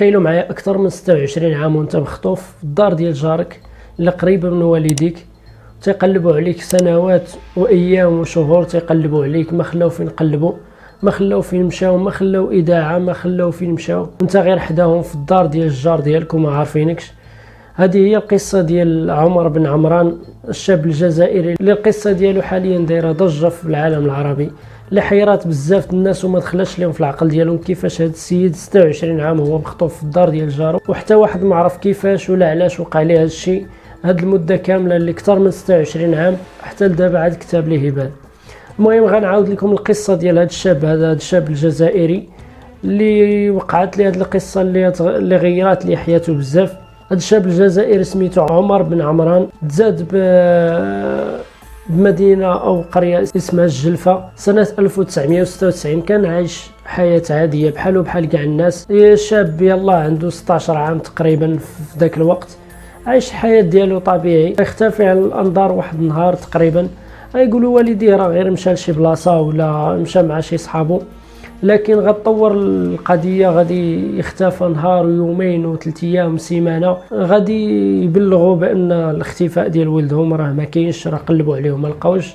تخيلوا معايا اكثر من 26 عام وانت مخطوف في الدار ديال جارك اللي قريبه من والديك، تيقلبوا عليك سنوات وايام وشهور، تيقلبوا عليك، ما خلاو فين يقلبوا، ما خلاو فين مشاو، ما خلاو اذاعه، ما خلاو فين مشاو، وانت غير حداهم في الدار ديال الجار ديالك وما عارفينكش. هذه هي القصه ديال عمر بن عمران الشاب الجزائري اللي القصه ديالو حاليا دايره ضجه في العالم العربي، اللي حيرات بزاف الناس وما دخلش لهم في العقل ديالهم كيفاش هذا السيد 26 عام هو مخطوف في الدار ديال جارو، وحتى واحد ما عرف كيفاش ولا علاش وقع ليه هذا الشيء. هاد المده كامله اللي اكثر من 26 عام حتى لدابا عاد كتاب ليه هبال. المهم غنعاود لكم القصه ديال هذا الشاب، هذا الشاب الجزائري اللي وقعت ليه هذه القصه اللي غيرات ليه حياته بزاف. هذا الشاب الجزائري سميتو عمر بن عمران، تزاد بمدينه او قريه اسمها الجلفه سنه 1996. كان عايش حياه عاديه بحاله بحال كاع الناس، شاب يلا عنده 16 عام تقريبا في ذاك الوقت، عايش الحياه ديالو طبيعي. يختفي على الانظار واحد النهار تقريبا، يقولوا والديه راه غير مشى لشي بلاصه ولا مشى مع شي صحابو، لكن غتطور القضيه، غادي يختفى نهار ويومين وثلاث ايام سيمانه، غادي يبلغوا بان الاختفاء ديال ولدهم راه ما كاينش، راه قلبوا عليه وما لقاوش.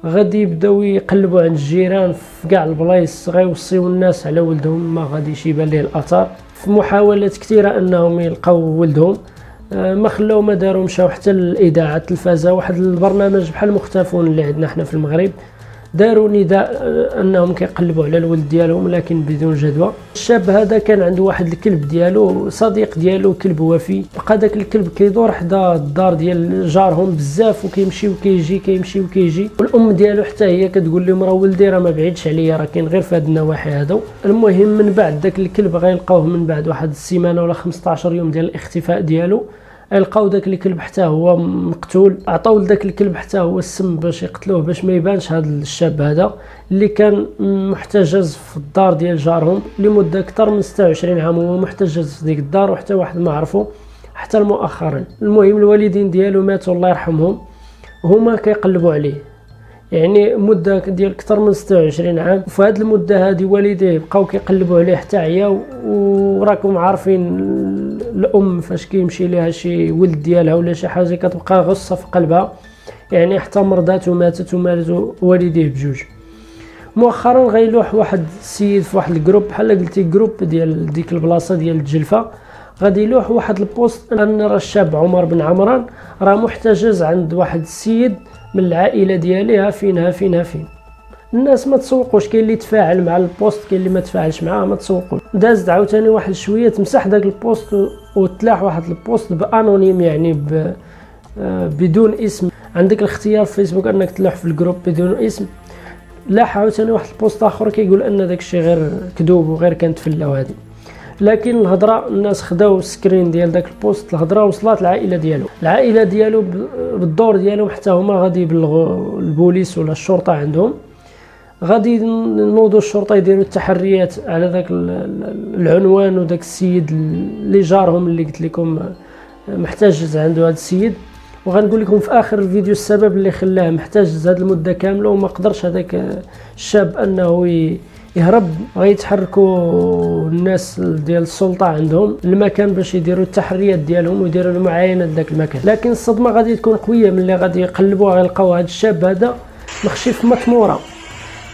غادي يبداو يقلبوا عند الجيران في كاع البلايص، غيوصيو الناس على ولدهم، ما غاديش يبان ليه الاثار. في محاولات كثيره انهم يلقاو ولدهم ما خلاو، ما داروا، مشاو حتى الاذاعه التلفازه، واحد البرنامج بحال مختفون اللي عندنا حنا في المغرب، داروا نداء انهم كيقلبوا على الولد ديالهم لكن بدون جدوى. الشاب هذا كان عنده واحد الكلب ديالو، صديق ديالو، كلب وفي، بقى داك الكلب كيدور حدا الدار ديال جارهم بزاف وكيمشي وكيجي، كيمشي وكيجي، والام ديالو حتى هي كتقول لهم راه ولدي راه ما بعيدش عليا، راه كاين غير في هاد النواحي هادو. المهم من بعد داك الكلب غيلقاوه من بعد واحد السيمانه ولا 15 يوم ديال الاختفاء ديالو، لقاو داك الكلب حتى هو مقتول، عطاو لداك الكلب حتى هو السم باش يقتلوه، باش ما يبانش هذا الشاب هذا اللي كان محتجز في الدار ديال جارهم لمده اكثر من 26 عام، هو محتجز في ديك الدار وحتى واحد ما عرفو حتى مؤخرا. المهم الوالدين ديالو ماتوا الله يرحمهم، وهما كيقلبوا عليه، يعني مده ديال اكثر من 26 عام. وفي هذه المده هذه والديه بقاو كيقلبوا عليه حتى عياو، وراكم عارفين الام فاش كيمشي ليها شي ولد ديالها ولا شي حاجه كتبقى غصه في قلبها، يعني حتى مرضات وماتت وماتوا والديه بجوج. مؤخرا غيلوح واحد السيد في واحد الجروب، بحال قلتي جروب ديال ديك البلاصه ديال الجلفه، غادي يلوح واحد البوست ان راه الشاب عمر بن عمران راه محتجز عند واحد السيد من العائله ديالها. فين الناس ما تسوقوش، كاين اللي تفاعل مع البوست، كاين اللي ما تفاعلش معاه، ما تسوقوش. دازت عاوتاني واحد شويه تمسح داك البوست وتلاح واحد البوست بانونيم، يعني بدون اسم. عندك الاختيار في فيسبوك انك تلوح في الجروب بدون اسم. لاح عاوتاني واحد البوست اخر كيقول ان داك الشيء غير كذوب وغير كانت فله وهذه، لكن الهضره الناس خداو السكرين ديال داك البوست، الهضره وصلت العائله ديالو بالدور ديالهم، حتى هما غادي يبلغوا البوليس ولا الشرطه عندهم، غادي نوضوا الشرطه يديروا التحريات على داك العنوان وداك السيد اللي جارهم اللي قلت لكم محتجز عنده هذا السيد. وغنقول لكم في اخر الفيديو السبب اللي خلاه محتجز هذه المده كامله وما قدرش هذاك الشاب انه يهرب. غيتحركوا الناس ديال السلطه عندهم المكان باش يديروا التحريات ديالهم ويديروا المعاينه داك المكان، لكن الصدمه غادي تكون قويه ملي غادي يقلبوا غيلقاو هذا الشاب هذا مخشي في مطموره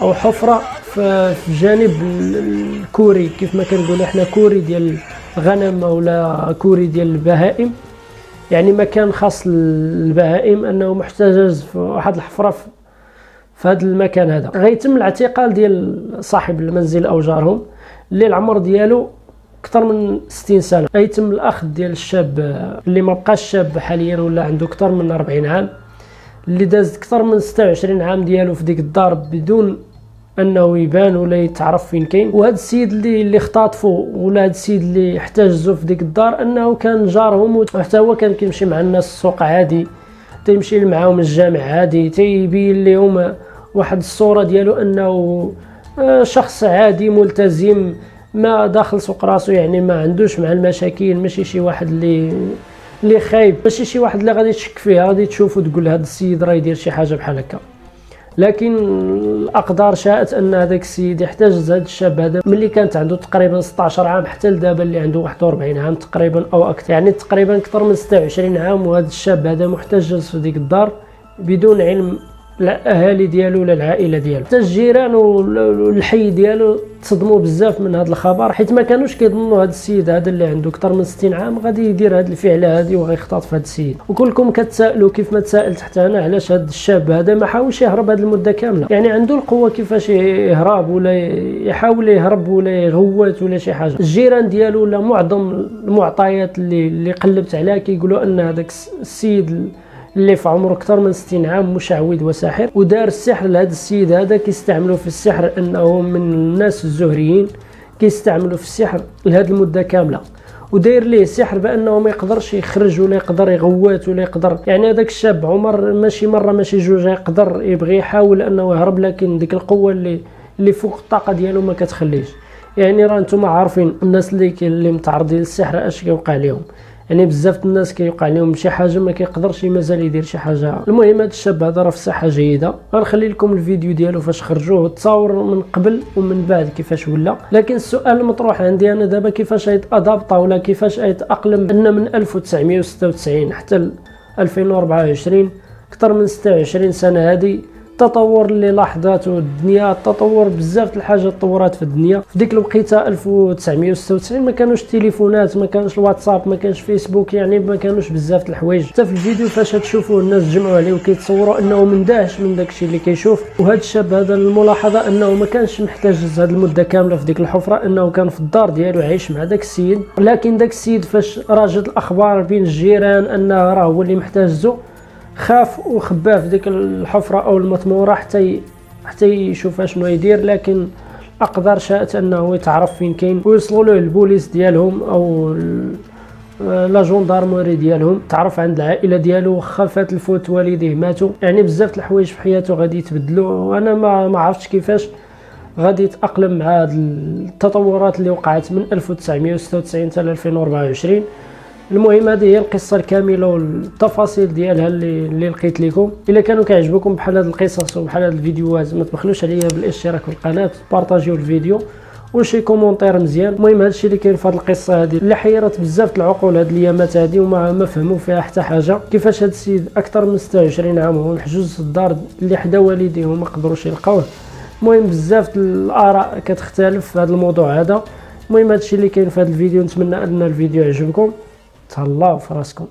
او حفره في جانب الكوري، كيف ما كنقولوا احنا كوري ديال الغنم ولا كوري ديال البهائم، يعني مكان خاص للبهائم، انه محتجز في واحد الحفره في هذا المكان هذا. غيتم الاعتقال ديال صاحب المنزل او جارهم اللي العمر ديالو اكثر من 60 سنه. غيتم الاخذ ديال الشاب اللي ما بقاش شاب حاليا ولا عنده اكثر من 40 عام، اللي داز اكثر من 26 عام ديالو في ديك الدار بدون انه يبان ولا يتعرف فين كاين. وهذا السيد اللي اختطفوا ولا هذا السيد اللي احتجزوا في ديك الدار انه كان جارهم، وحتى هو كان كيمشي مع الناس السوق عادي، تيمشي معاهم الجامع عادي، تيبين لهم واحد الصوره ديالو انه شخص عادي ملتزم ما داخل سوق راسو، يعني ما عندوش مع المشاكل، ماشي شي واحد اللي خايب، ماشي شي واحد اللي غادي تشك فيه، غادي تشوفو تقول هذا السيد راه يدير شي حاجه بحال هكا. لكن الاقدار شاءت ان هذاك السيد يحتجز هذا الشاب هذا ملي كانت عنده تقريبا 16 عام حتى لدابا اللي عنده 41 عام تقريبا او اكثر، يعني تقريبا اكثر من 26 عام، وهذا الشاب هذا محتجز في ديك الدار بدون علم الاهالي ديالو ولا العائله ديالو. حتى الجيران والحي ديالو تصدموا بزاف من هذا الخبر، حيت ما كانوش كيظنوا هذا السيد هذا اللي عنده اكثر من 60 عام غادي يدير هذه الفعله هذه وغيختطف هذا السيد. وكلكم كتسائلوا كيف ما تسائلت حتى انا علاش هذا الشاب هذا ما حاولش يهرب هذه المده كامله، يعني عنده القوه كيفاش يهرب ولا يحاول يهرب ولا يغوت ولا شي حاجه. الجيران ديالو ولا معظم المعطيات اللي قلبت عليها كيقولوا ان هذاك السيد اللي في عمره اكثر من 60 عام مشعوذ وساحر ودار السحر لهذا السيد هذا. كيستعملوا في السحر انه من الناس الزهريين كيستعملوا في السحر لهذه المده كامله، وداير ليه سحر بانه ما يقدرش يخرج ولا يقدر يغوت ولا يقدر، يعني هذاك الشاب عمر ماشي مره ماشي جوج يقدر يبغي يحاول انه يهرب، لكن ديك القوه اللي فوق الطاقه ديالو ما كتخليش. يعني راه نتوما عارفين الناس اللي متعرضين للسحر اش كيوقع لهم، يعني بزاف الناس كيوقع لهم شي حاجه ما كيقدرش مازال يدير شي حاجه. المهم هذا الشاب هذا راه في صحه جيده، غنخلي لكم الفيديو ديالو فاش خرجوه التصاور من قبل ومن بعد كيفاش ولا. لكن السؤال المطروح عندي انا دابا كيفاش يتادابط ولا كيفاش يتاقلم ان من 1996 حتى 2024 اكثر من 26 سنه هذه التطور اللي لاحظاته الدنيا، التطور بزاف الحاجات تطورات في الدنيا. في ديك الوقيته 1996 ما كانوش تليفونات، ما كانش الواتساب، ما كانش فيسبوك، يعني ما كانوش بزاف الحوايج. حتى في الفيديو فاش تشوفوا الناس جمعوا عليه وكيتصوروا انه مندهش من داكشي اللي كيشوف. وهذا الشاب هذا الملاحظه انه ما كانش محتاج هذه المده كامله في ديك الحفره، انه كان في الدار ديالو عايش مع داك السيد. لكن داك السيد فاش راجت الاخبار بين الجيران انه راه هو اللي محتاجو خاف وخباه في ديك الحفره او المطموره حتى يشوف شنو يدير. لكن اقدر شاءت انه يتعرف فين كاين ويوصلوا له البوليس ديالهم او لا جوندارموري ديالهم، تعرف عند العائله ديالو واخا فات الفوت والديه ماتوا. يعني بزاف الحوايج في حياته غادي يتبدلوا، وانا ما عرفتش كيفاش غادي يتاقلم مع هاد التطورات اللي وقعت من 1996 حتى 2024. المهم هذه هي القصه الكامله والتفاصيل ديالها اللي لقيت لكم. الا كانوا كيعجبوكم بحال هاد القصص وبحال هاد الفيديوهات ما تبخلوش عليا بالاشتراك في القناه، بارطاجيو الفيديو وشي كومونتير مزيان. المهم هادشي اللي كاين في هاد القصه هذه اللي حيرت بزاف العقول هاد الايامات هذه وما فهموا فيها حتى حاجه. كيفاش هاد السيد اكثر من 26 عام وهو محجوز في الدار اللي حدا والديه وما قدروش يلقاوه. المهم بزاف الاراء كتختلف في هذا الموضوع هذا. المهم هادشي اللي كاين في هذا الفيديو، نتمنى ان الفيديو يعجبكم. تهلاو في راسكم.